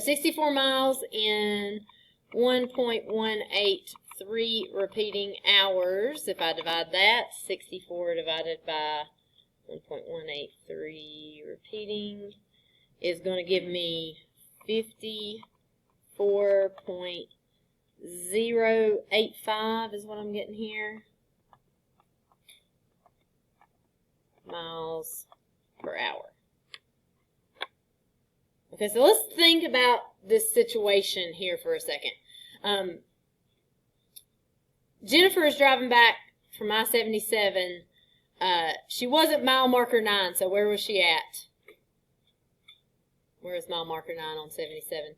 64 miles in 1.183 repeating hours. If I divide that, 64 divided by 1.183 repeating is going to give me 54.085 is what I'm getting here. Miles per hour. Okay, so let's think about this situation here for a second. Jennifer is driving back from I-77. She was at mile marker 9, so where was she at? Where is mile marker 9 on 77?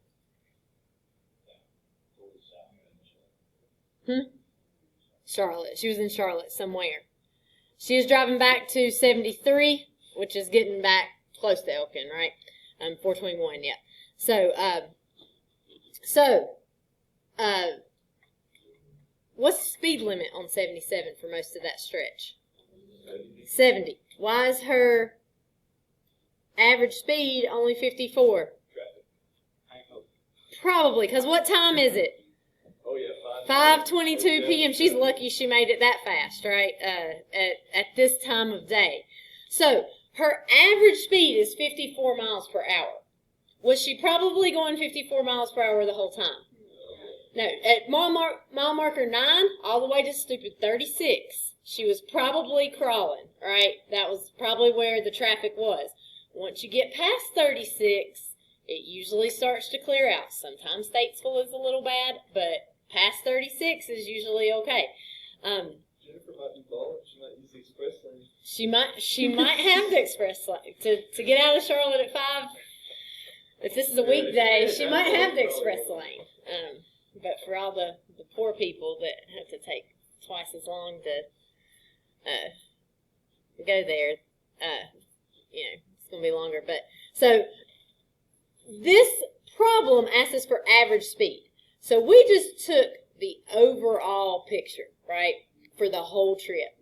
Charlotte. She was in Charlotte somewhere. She is driving back to 73, which is getting back close to Elkin, right? 421, yeah. So, what's the speed limit on 77 for most of that stretch? 70. Why is her average speed only 54? Probably, because what time is it? Oh, yeah, 5:22 p.m. She's lucky she made it that fast, right? At this time of day. So, her average speed is 54 miles per hour. Was she probably going 54 miles per hour the whole time? No. At mile marker 9, all the way to stupid 36, she was probably crawling, right? That was probably where the traffic was. Once you get past 36, it usually starts to clear out. Sometimes Statesville is a little bad, but past 36 is usually okay. Jennifer might be balling. She might use the express lane. She might have the express lane to get out of Charlotte at 5. If this is a weekday, she might have the express lane. But for all the poor people that have to take twice as long to go there, it's going to be longer. But so this problem asks us for average speed. So we just took the overall picture, right, for the whole trip.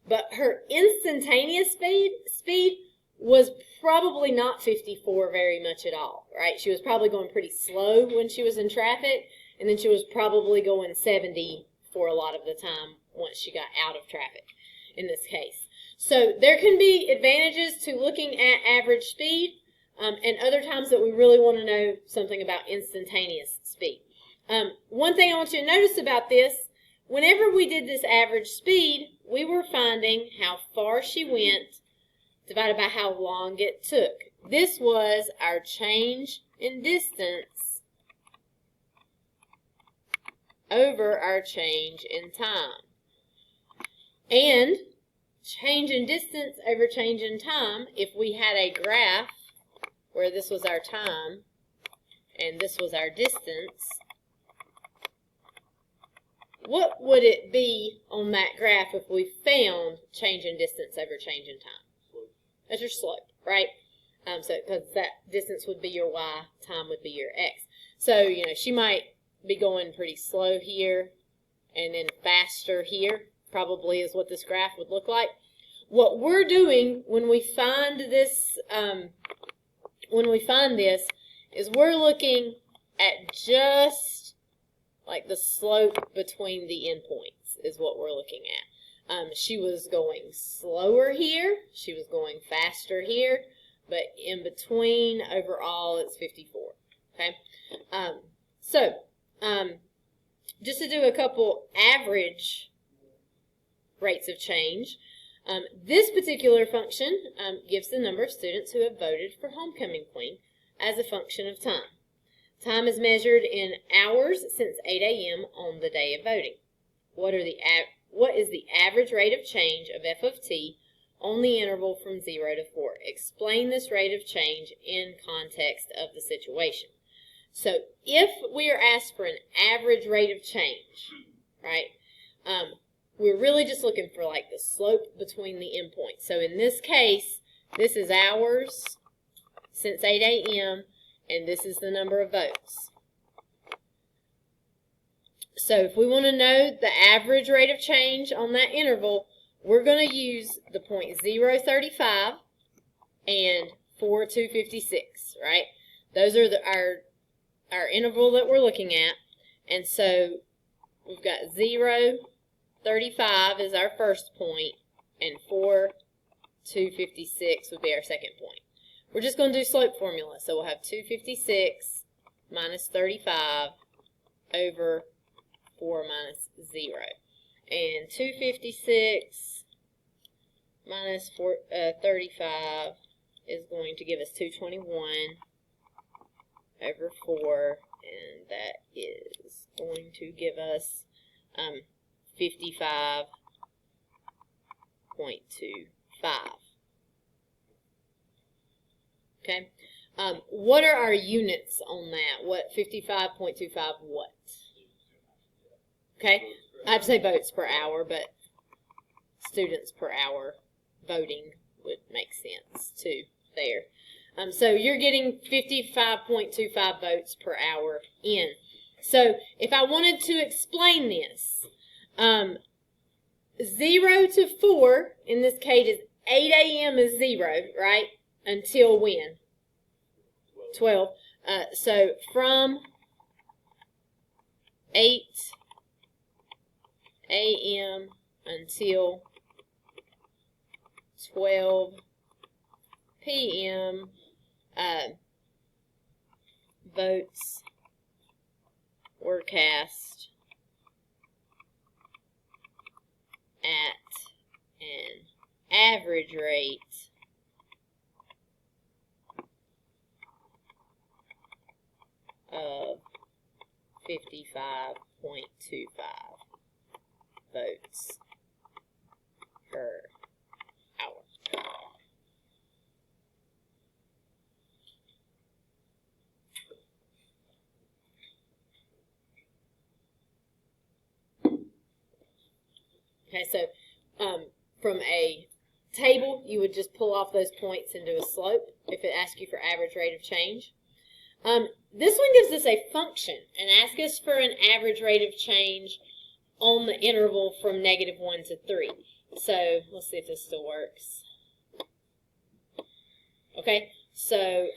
But her instantaneous speed was probably not 54 very much at all, right? She was probably going pretty slow when she was in traffic, and then she was probably going 70 for a lot of the time once she got out of traffic in this case. So there can be advantages to looking at average speed, and other times that we really want to know something about instantaneous speed. One thing I want you to notice about this, whenever we did this average speed, we were finding how far she went divided by how long it took. This was our change in distance over our change in time. And change in distance over change in time, if we had a graph where this was our time and this was our distance, what would it be on that graph if we found change in distance over change in time? That's your slope, right? So because that distance would be your y, time would be your x. So, she might be going pretty slow here and then faster here, probably is what this graph would look like. What we're doing when we find this, is we're looking at just like the slope between the endpoints is what we're looking at. She was going slower here. She was going faster here. But in between, overall, it's 54. Okay? Just to do a couple average rates of change, this particular function gives the number of students who have voted for homecoming queen as a function of time. Time is measured in hours since 8 a.m. on the day of voting. What is the average rate of change of f of t on the interval from 0 to 4? Explain this rate of change in context of the situation. So if we are asked for an average rate of change, right, we're really just looking for like the slope between the endpoints. So in this case, this is hours since 8 a.m., and this is the number of votes. So if we want to know the average rate of change on that interval, we're going to use the point 035 and 4256, right? Those are our our interval that we're looking at. And so we've got 0, 35 is our first point, and 4, 256 would be our second point. We're just going to do slope formula. So we'll have 256 minus 35 over 4 minus 0. And 256 minus 35 is going to give us 221 over 4, and that is going to give us 55.25. Okay. What are our units on that? What 55.25 what? Okay. I'd say votes per hour, but students per hour voting would make sense too there. So you're getting 55.25 votes per hour in. So if I wanted to explain this, 0 to 4 in this case is 8 a.m. is 0, right? Until when? 12. So from 8 a.m. until 12 p.m. Votes were cast at an average rate of 55.25 votes per hour. Okay, so from a table, you would just pull off those points and do a slope if it asks you for average rate of change. This one gives us a function and asks us for an average rate of change on the interval from -1 to 3. So let's see if this still works. Okay, so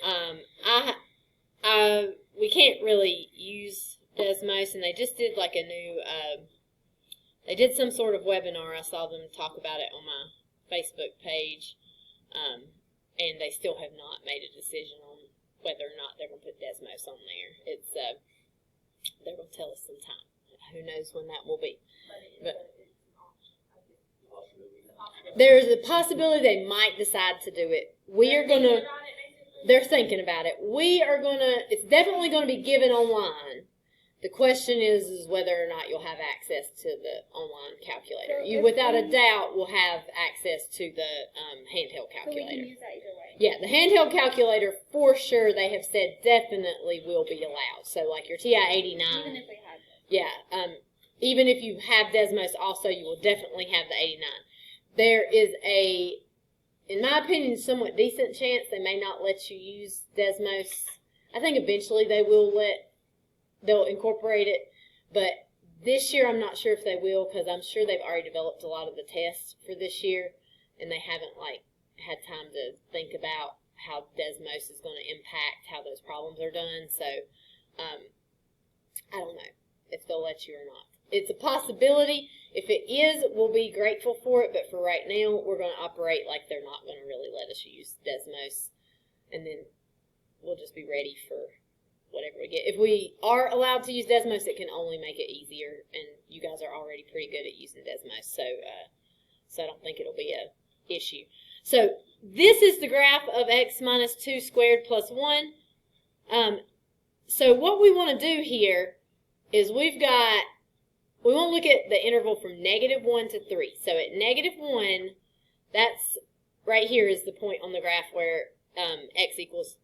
we can't really use Desmos, and they just did like a new, they did some sort of webinar. I saw them talk about it on my Facebook page, and they still have not made a decision on whether or not they're going to put Desmos on there. It's they're going to tell us sometime. Who knows when that will be. But there's a possibility they might decide to do it. We are going to, they're thinking about it. We are going to, it's definitely going to be given online. The question is whether or not you'll have access to the online calculator. You, without a doubt, will have access to the handheld calculator. So we can use that either way. Yeah, the handheld calculator, for sure, they have said definitely will be allowed. So, like your TI-89. Even if we had it. Yeah, even if you have Desmos also, you will definitely have the 89. There is a, in my opinion, somewhat decent chance they may not let you use Desmos. I think eventually they will they'll incorporate it, but this year I'm not sure if they will, because I'm sure they've already developed a lot of the tests for this year, and they haven't had time to think about how Desmos is going to impact how those problems are done. So I don't know if they'll let you or not. It's a possibility. If it is, we'll be grateful for it, but for right now, we're going to operate like they're not going to really let us use Desmos, and then we'll just be ready for whatever we get. If we are allowed to use Desmos, it can only make it easier, and you guys are already pretty good at using Desmos, so I don't think it'll be a issue. So this is the graph of x minus 2 squared plus 1. So what we want to do here is we want to look at the interval from -1 to 3. So at -1, that's right here is the point on the graph where x equals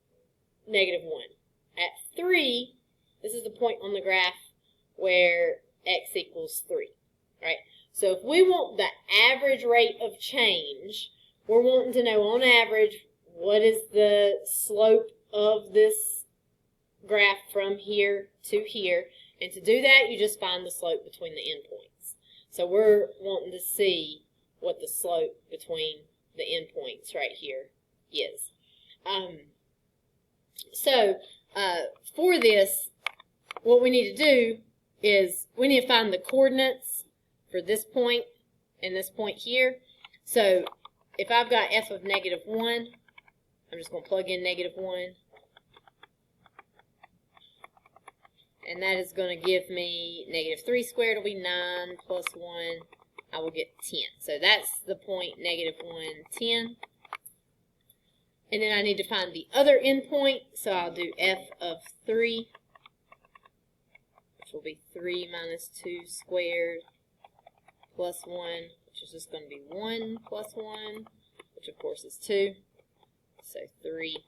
-1. At 3, this is the point on the graph where x equals 3, right? So if we want the average rate of change, we're wanting to know on average what is the slope of this graph from here to here. And to do that, you just find the slope between the endpoints. So we're wanting to see what the slope between the endpoints right here is. For this, what we need to do is we need to find the coordinates for this point and this point here. So if I've got f of -1, I'm just going to plug in -1. And that is going to give me -3 squared will be 9 plus 1. I will get 10. So that's the point, -1, 10. And then I need to find the other endpoint. So I'll do f of 3, which will be 3 minus 2 squared plus 1, which is just going to be 1 plus 1, which of course is 2. So 3,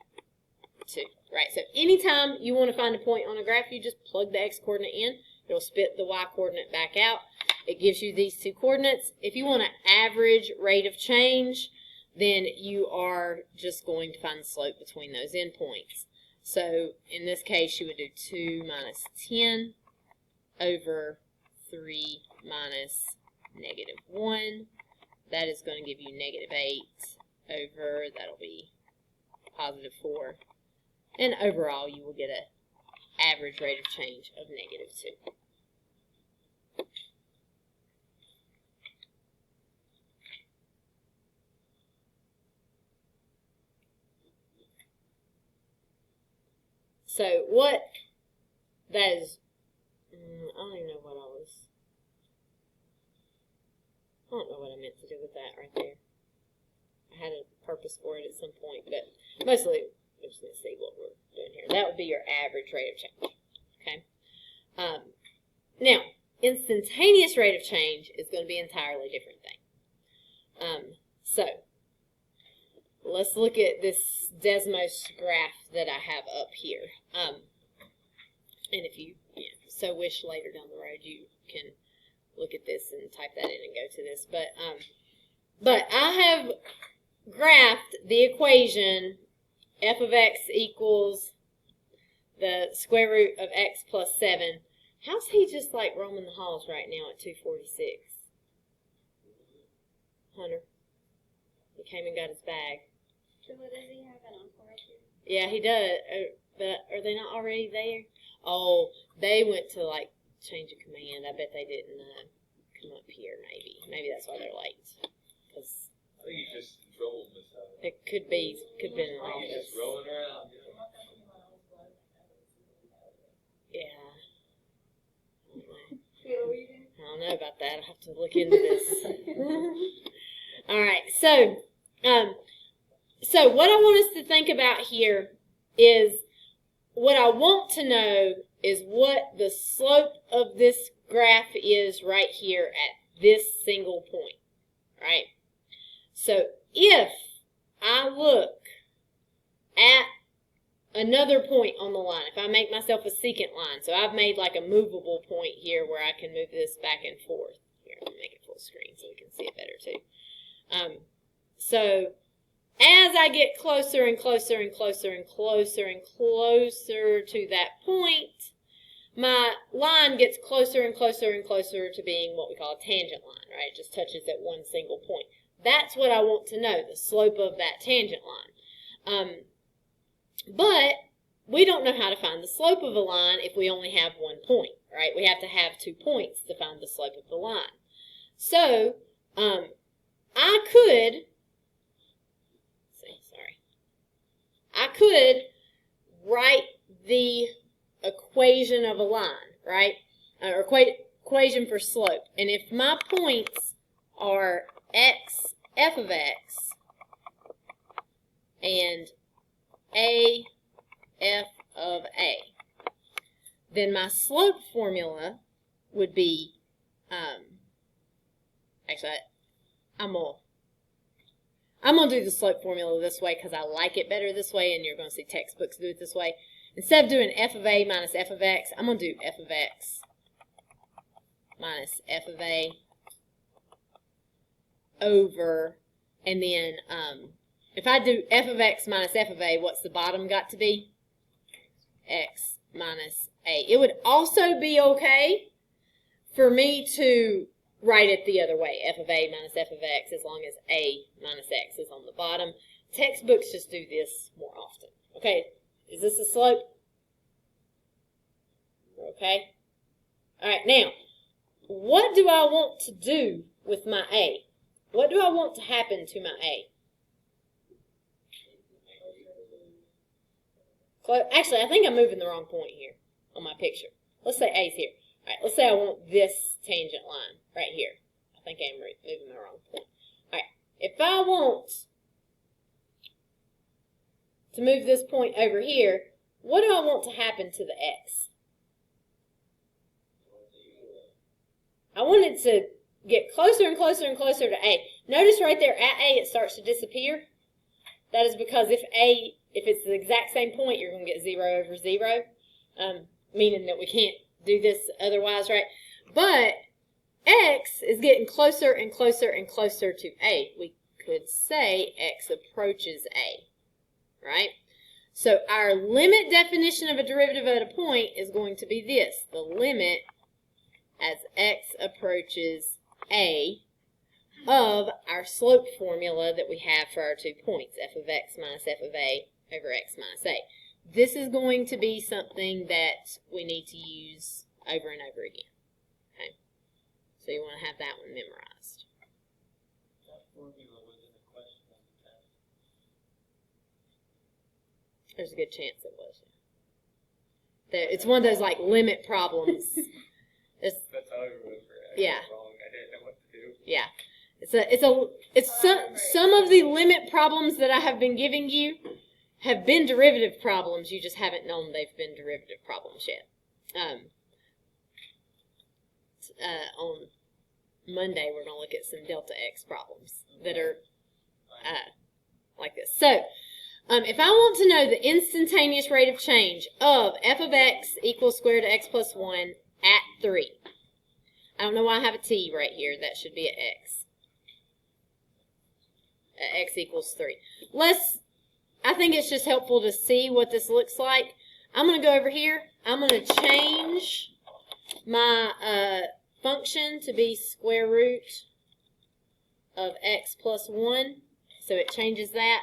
2. Right, so anytime you want to find a point on a graph, you just plug the x-coordinate in. It'll spit the y-coordinate back out. It gives you these two coordinates. If you want an average rate of change, then you are just going to find the slope between those endpoints. So in this case, you would do 2 minus 10 over 3 minus -1. That is going to give you -8 over, that'll be +4. And overall, you will get an average rate of change of -2. So what that is, I don't even know what I don't know what I meant to do with that right there. I had a purpose for it at some point, but mostly we're just going to see what we're doing here. That would be your average rate of change. Okay. Now, instantaneous rate of change is going to be an entirely different thing. So, let's look at this Desmos graph that I have up here. And if you so wish later down the road, you can look at this and type that in and go to this. But I have graphed the equation f of x equals the square root of x plus 7. How's he just like roaming the halls right now at 246? Hunter. He came and got his bag. So what does he have an encore up here? Yeah, he does. But are they not already there? Oh, they went to like change a command. I bet they didn't come up here. Maybe that's why they're late. Cause I think he's just controlling this. it could be in the He's office. just rolling around. Yeah. See what we do? I don't know about that. I'll have to look into this. All right. So what I want us to think about here is what I want to know is what the slope of this graph is right here at this single point, right? So if I look at another point on the line, if I make myself a secant line, so I've made like a movable point here where I can move this back and forth. Here, let me make it full screen so we can see it better too. So as I get closer and closer and closer and closer and closer to that point, my line gets closer and closer and closer to being what we call a tangent line, right? It just touches at one single point. That's what I want to know, the slope of that tangent line. But we don't know how to find the slope of a line if we only have one point, right? We have to have 2 points to find the slope of the line. So, I could write the equation of a line, right? Or equation for slope. And if my points are x, f of x, and a, f of a, then my slope formula would be, actually, I'm going to do the slope formula this way because I like it better this way, and you're going to see textbooks do it this way. Instead of doing f of a minus f of x, I'm going to do f of x minus f of a over, and then if I do f of x minus f of a, what's the bottom got to be? X minus a. It would also be okay for me to write it the other way, f of a minus f of x, as long as a minus x is on the bottom. Textbooks just do this more often. Okay, is this a slope? Okay? All right, now, what do I want to do with my A? What do I want to happen to my A? Actually, I think I'm moving the wrong point here on my picture. Let's say A's here. All right, let's say I want this tangent line right here. I think I'm moving the wrong point. All right, if I want to move this point over here, what do I want to happen to the X? I want it to get closer and closer and closer to A. Notice right there at A it starts to disappear. That is because if it's the exact same point, you're going to get 0 over 0, meaning that we can't do this otherwise, right? But X is getting closer and closer and closer to A. We could say X approaches A, right? So our limit definition of a derivative at a point is going to be this. The limit as X approaches A of our slope formula that we have for our 2 points, f of X minus f of A over X minus A. This is going to be something that we need to use over and over again. Okay? So you want to have that one memorized. That formula was in a question on the test. There's a good chance it was. It's one of those like limit problems. That's how I remember it. Yeah. I got it wrong. I didn't know what to do. Yeah. It's some of the limit problems that I have been giving you have been derivative problems. You just haven't known they've been derivative problems yet. On Monday, we're going to look at some delta x problems that are like this. So, if I want to know the instantaneous rate of change of f of x equals square root of x plus 1 at 3. I don't know why I have a t right here. That should be at x. At x equals 3. I think it's just helpful to see what this looks like. I'm going to go over here. I'm going to change my function to be square root of x plus 1. So it changes that.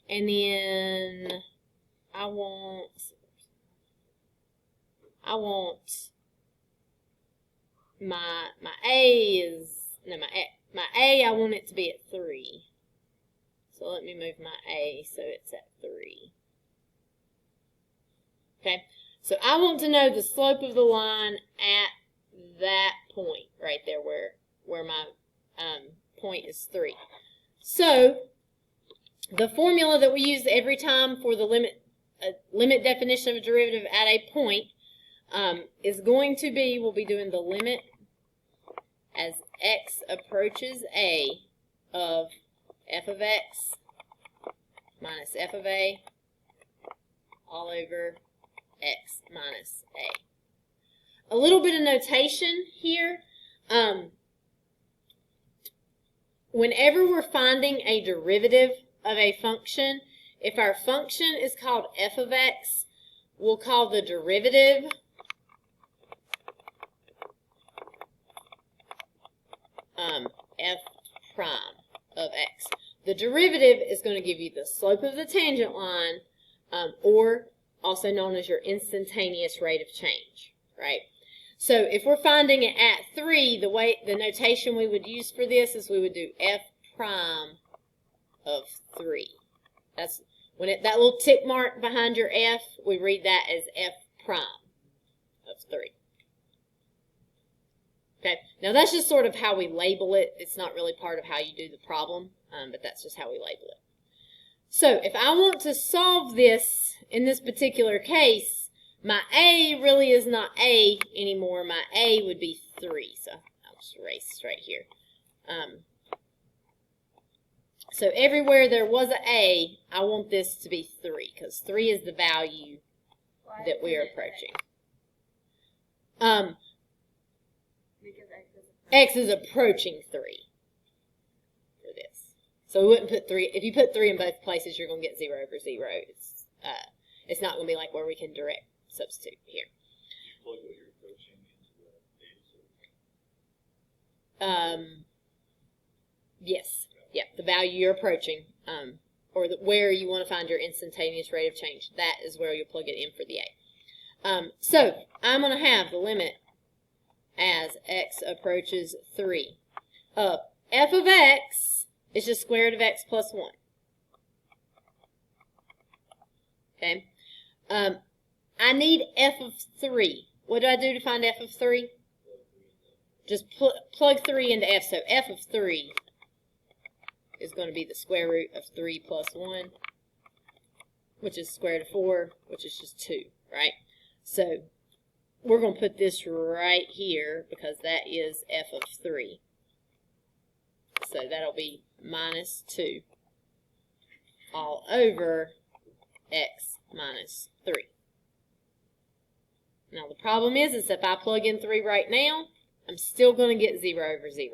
And then I want my A is, no, my A, I want it to be at 3. So let me move my A so it's at 3. Okay, so I want to know the slope of the line at that point right there where my point is 3. So the formula that we use every time for the limit definition of a derivative at a point is going to be, we'll be doing the limit as x approaches A of f of x minus f of A all over x minus A. A little bit of notation here. Whenever we're finding a derivative of a function, if our function is called f of x, we'll call the derivative f prime of x. The derivative is going to give you the slope of the tangent line, or also known as your instantaneous rate of change, right? So if we're finding it at 3, the notation we would use for this is we would do f prime of 3. That's when that little tick mark behind your f, we read that as f prime of 3. Okay, now that's just sort of how we label it. It's not really part of how you do the problem, but that's just how we label it. So if I want to solve this in this particular case, my A really is not A anymore. My A would be 3. So I'll just erase right here. So everywhere there was an A, I want this to be 3, because 3 is the value that we are approaching. Because X is approaching 3 for this. So we wouldn't put 3. If you put 3 in both places, you're going to get 0 over 0. It's not going to be like where we can direct substitute here. You plug what you're approaching into the data. Yes. Yeah, the value you're approaching, or where you want to find your instantaneous rate of change. That is where you'll plug it in for the A. So I'm going to have the limit as x approaches 3 of f of x is just square root of x plus 1. Okay. I need f of 3. What do I do to find f of 3? Just plug 3 into f. So f of 3 is going to be the square root of 3 plus 1, which is square root of 4, which is just 2, right? So we're going to put this right here because that is f of 3. So that'll be minus 2 all over x minus 3. Now the problem is if I plug in 3 right now, I'm still going to get 0 over 0.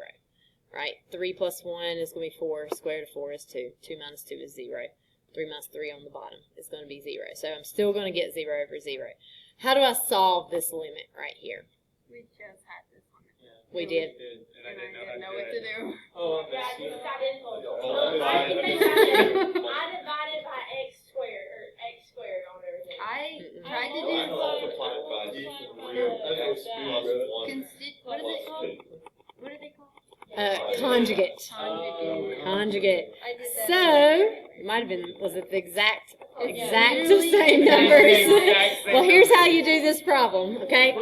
Right? 3 plus 1 is going to be 4. Square root of 4 is 2. 2 minus 2 is 0. 3 minus 3 on the bottom is going to be 0. So I'm still going to get 0 over 0. How do I solve this limit right here? We just had this one. We did. And I didn't didn't know what to do. Oh, Yeah, I just got info. I I divided by x squared, or x squared on everything. I Mm-mm. tried to I do multiplied by what is it called? What are they called? Conjugate. Conjugate. Conjugate. I did that. So, it might have been, was it the exact literally same the numbers? Well, here's how you do this problem, okay?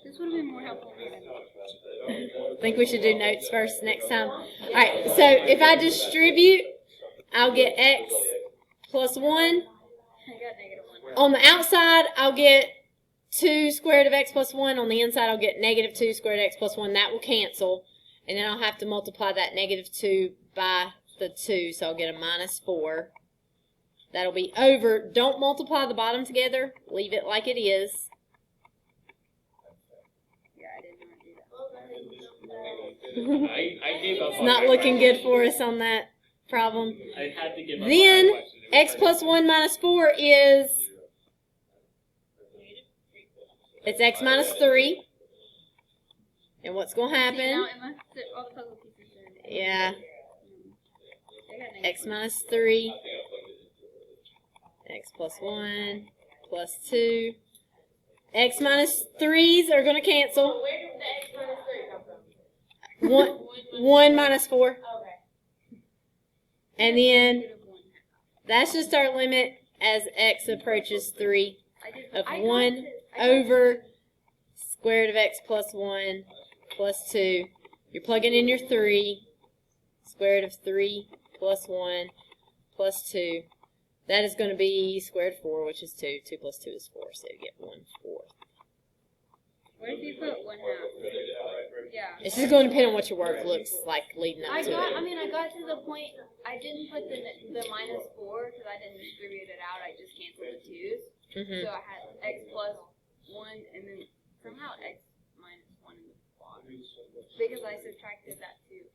This would have been more helpful. I think we should do notes first next time. All right, so if I distribute, I'll get x plus 1. I got -1. On the outside, I'll get 2 square root of x plus 1. On the inside, I'll get negative 2 square root of x plus 1. That will cancel. And then I'll have to multiply that negative 2 by the 2, so I'll get a minus 4. That'll be over. Don't multiply the bottom together. Leave it like it is. Yeah, I didn't want to do that. I gave up. It's not looking good for us on that problem. I had to give up. Then, on my question. x plus 1 minus 4 is, it's x minus 3. And what's going to See, happen? now it must fit all the puzzle pieces in. Yeah, I got -1. x minus 3, x plus 1, plus 2. X minus 3s are going to So cancel. where did the x minus 3 come from? 1 minus 4. Okay. And then, Get a 1. that's just our limit as x approaches 3 I did, of I got 1 this. I got over square root of x plus 1 plus 2. You're plugging in your 3. Square root of 3 plus 1 plus 2. That is going to be square root of 4, which is 2. 2 plus 2 is 4, so you get 1/4. What if you put 1/2? Yeah. It's just going to depend on what your work looks like leading up I to got it. to the point, I didn't put the -4 because I didn't distribute it out, I just canceled the 2's. Mm-hmm. So I had x plus 1 and then somehow x minus 1 in the bottom. Because I subtracted that 2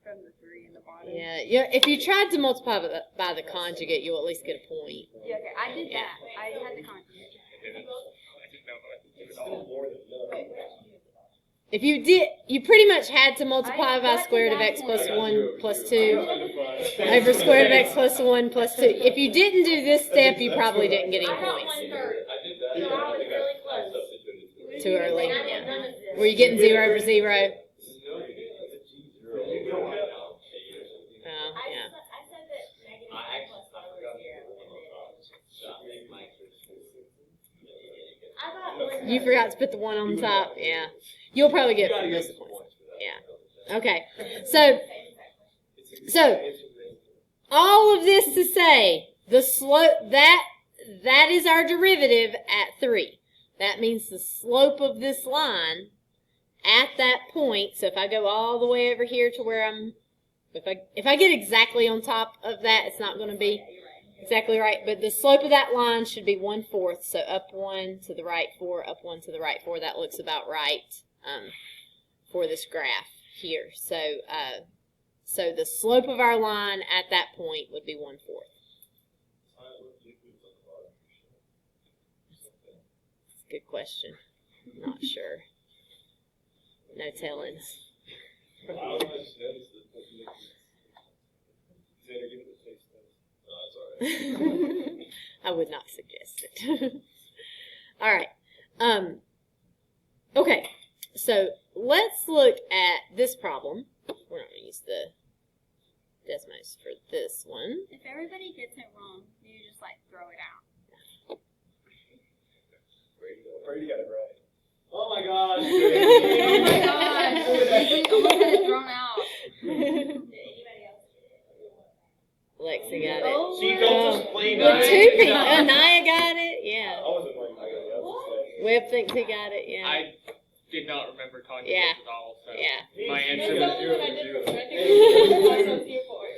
from the 3 in the bottom. Yeah, if you tried to multiply by the conjugate, you'll at least get a point. Yeah, okay, I did that. I had the conjugate. If you did, you pretty much had to multiply by square root of x plus 1 plus 2 over square root of x plus 1 plus 2. If you didn't do this step, you probably didn't get any I got points. 1/3. So I was really close. Too early. And I did Yeah. none of this. Were you getting 0 over 0? I Yeah. said that negative 1 plus 1 was 0. I got 1/3. You forgot to put the 1 on top. Yeah. You'll probably get most of the points. Yeah. Okay. So all of this to say, the slope that is our derivative at 3. That means the slope of this line at that point. So if I go all the way over here to where if I get exactly on top of that, it's not going to be exactly right. But the slope of that line should be 1/4. So up 1 to the right 4, up 1 to the right 4. That looks about right for this graph here. So so the slope of our line at that point would be 1/4. That's a good question. Not sure. No telling. I would not suggest it. All right. Okay. So let's look at this problem. We're not going to use the Desmos for this one. If everybody gets it wrong, you just like throw it out. Brady got it right. Oh my gosh. Oh my gosh. We almost had it thrown out. Lexi got it. Oh, She goes to play With 2 people. Anaya got it. I Yeah. wasn't playing my guy. Webb thinks he got it. Yeah. I did not remember talking Yeah. at all, so Yeah. my That's answer the was only one I did for I think it was here for it.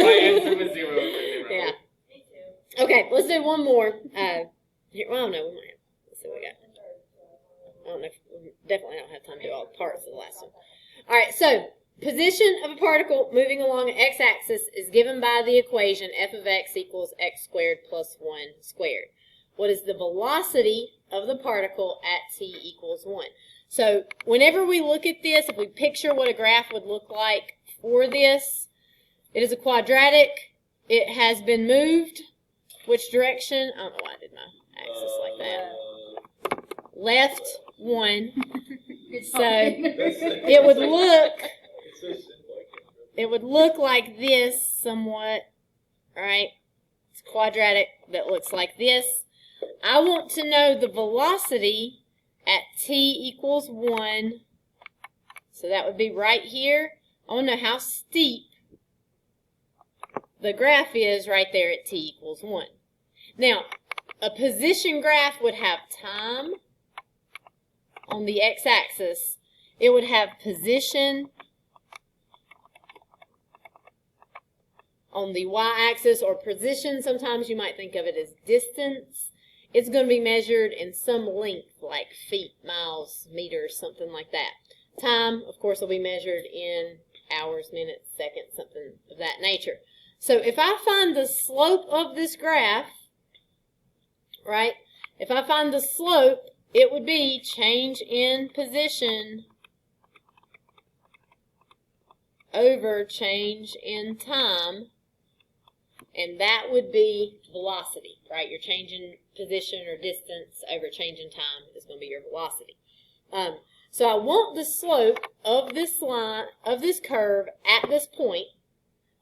my answer was 0 over 0. Yeah. Me too. Okay, let's do one more. Well, no, we might have. Let's see what we got. I don't know. We definitely don't have time to do all parts of the last one. All right, so position of a particle moving along an x-axis is given by the equation f of x equals x squared plus 1 squared. What is the velocity of the particle at t equals 1? So whenever we look at this, if we picture what a graph would look like for this, it is a quadratic. It has been moved. Which direction? I don't know why I did my axis like that. Left 1. So it would look It's so simple. I can't remember. it would look like this somewhat, right? It's quadratic that looks like this. I want to know the velocity at t equals 1. So that would be right here. I want to know how steep the graph is right there at t equals 1. Now, a position graph would have time on the x-axis. It would have position on the y-axis, or position. Sometimes you might think of it as distance. It's going to be measured in some length, like feet, miles, meters, something like that. Time, of course, will be measured in hours, minutes, seconds, something of that nature. So if I find the slope of this graph, right, if I find the slope, it would be change in position over change in time, and that would be velocity, right? Your change in position or distance over change in time is going to be your velocity. So I want the slope of this line, of this curve at this point,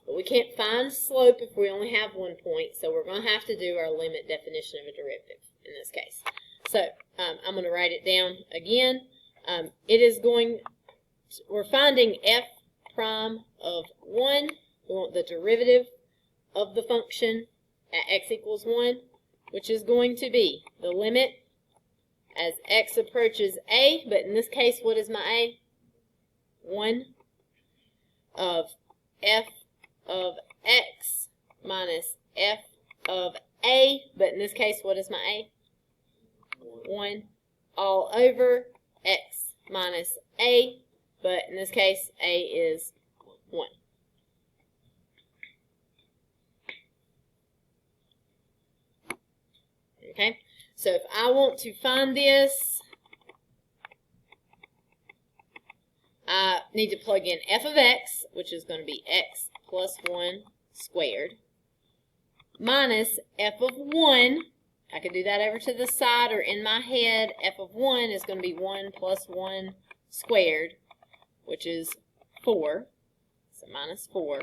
but we can't find slope if we only have one point, so we're going to have to do our limit definition of a derivative in this case. So I'm going to write it down again. It is going to, we're finding f prime of 1. We want the derivative of the function at x equals 1, which is going to be the limit as x approaches a, but in this case, what is my a? 1 of f of x minus f of a, but in this case, what is my a? 1 all over x minus a, but in this case, a is 1. Okay, so if I want to find this, I need to plug in f of x, which is going to be x plus 1 squared, minus f of 1. I could do that over to the side, or in my head, f of 1 is going to be 1 plus 1 squared, which is 4, so minus 4,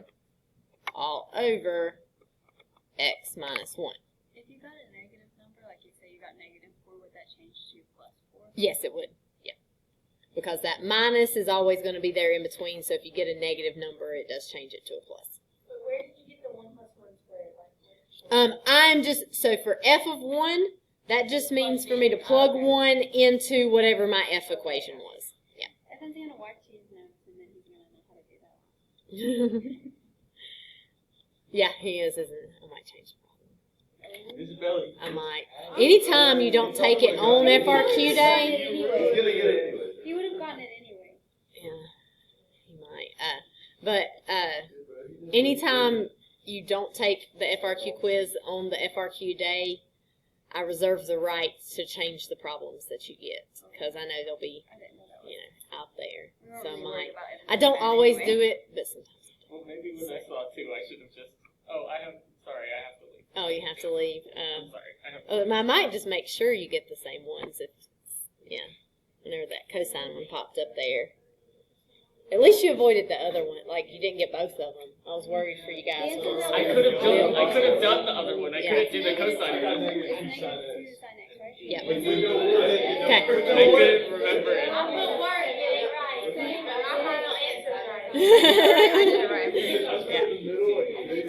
all over x minus 1. If you got a negative number, like you say you got negative 4, would that change to plus 4? Yes, it would. Yeah. Because that minus is always going to be there in between, so if you get a negative number, it does change it to a plus. But where did you get the 1 plus 1 squared? I'm just, so for f of 1, that just means for me to plug 1 into whatever my f equation was. Yeah. Evan's going to watch his notes, and then he's going to know how to do that. Yeah, he is, isn't it? I might change it. Isabella. I might. Anytime you don't take it on FRQ day, He's gonna get it anyway. He would have gotten it anyway. yeah, he might. But anytime you don't take the FRQ quiz on the FRQ day, I reserve the right to change the problems that you get, because I know they'll be, I didn't know that was. you know, out there. We weren't So I really worried might. about Evan's I don't exam always anyway. do it, but sometimes. Well, maybe when I saw 2, I should have just. Oh, sorry, I have to leave. Oh, you have to leave. I'm sorry. I have I might just make sure you get the same ones. Whenever that cosine one popped up there. At least you avoided the other one. Like, you didn't get both of them. I was worried for you guys. When I was I could have done the other one. I couldn't do the cosine one. It's negative 2 sine x, right? Yeah. I Okay. couldn't remember it. I put work to get it right, but I had no answers right.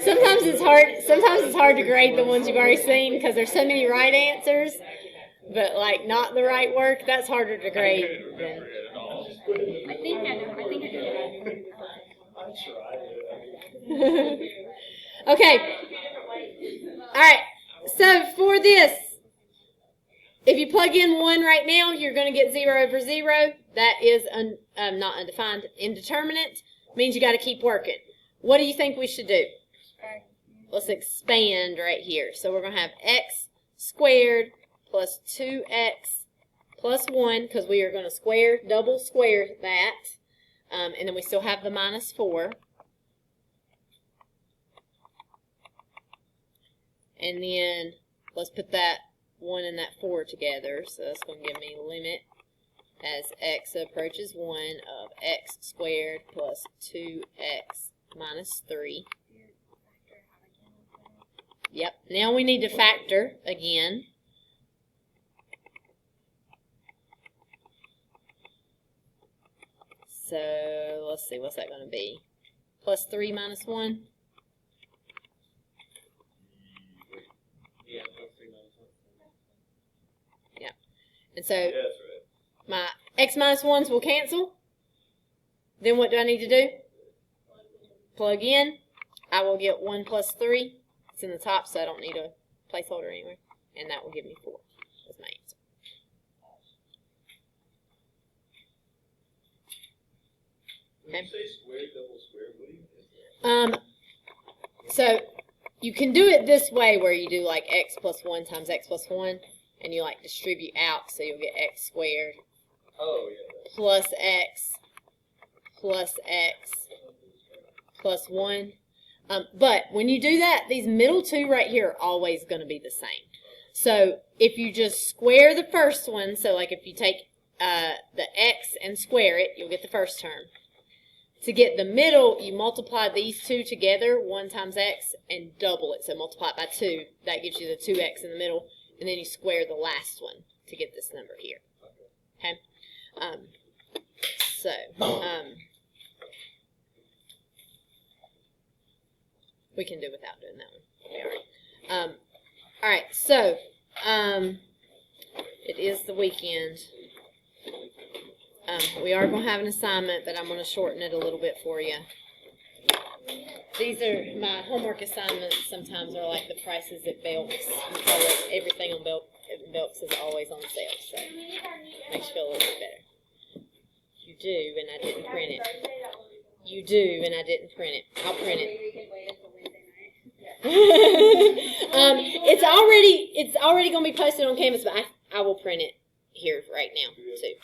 Sometimes it's hard. Sometimes it's hard to grade the ones you've already seen because there's so many right answers, but like not the right work. That's harder to I grade. couldn't remember it at all. I think I know. I think I did. I'm sure I did. Okay. All right. So for this, if you plug in 1 right now, you're going to get 0 over 0. That is not undefined. Indeterminate means you got to keep working. What do you think we should do? Let's expand right here. So we're going to have x squared plus 2x plus 1, because we are going to double square that. And then we still have the minus 4. And then let's put that 1 and that 4 together. So that's going to give me limit as x approaches 1 of x squared plus 2x minus 3. Yep. Now we need to factor again. So let's see, what's that going to be? Plus 3 minus 1? Yeah, plus 3 minus 1. Yeah. And so Yeah, that's right. my x minus 1s will cancel. Then what do I need to do? Plug in. I will get 1 plus 3. It's in the top, so I don't need a placeholder anywhere. And that will give me 4. That's my answer. When you say square, double square, what do you mean? So you can do it this way where you do like x plus 1 times x plus 1, and you like distribute out, so you'll get x squared Oh, yeah. plus x plus 1. But when you do that, these middle two right here are always going to be the same. So if you just square the first one, so like if you take the x and square it, you'll get the first term. To get the middle, you multiply these two together, 1 times x, and double it. So multiply it by 2. That gives you the 2x in the middle. And then you square the last one to get this number here. Okay? We can do without doing that one. All right, so it is the weekend. We are going to have an assignment, but I'm going to shorten it a little bit for you. These are my homework assignments. Sometimes are like the prices at Belk's. Everything on Belk's is always on sale, so makes you feel a little bit better. You do, and I didn't print it. You do, and I didn't print it. I'll print it. It's already going to be posted on campus, but I will print it here right now too.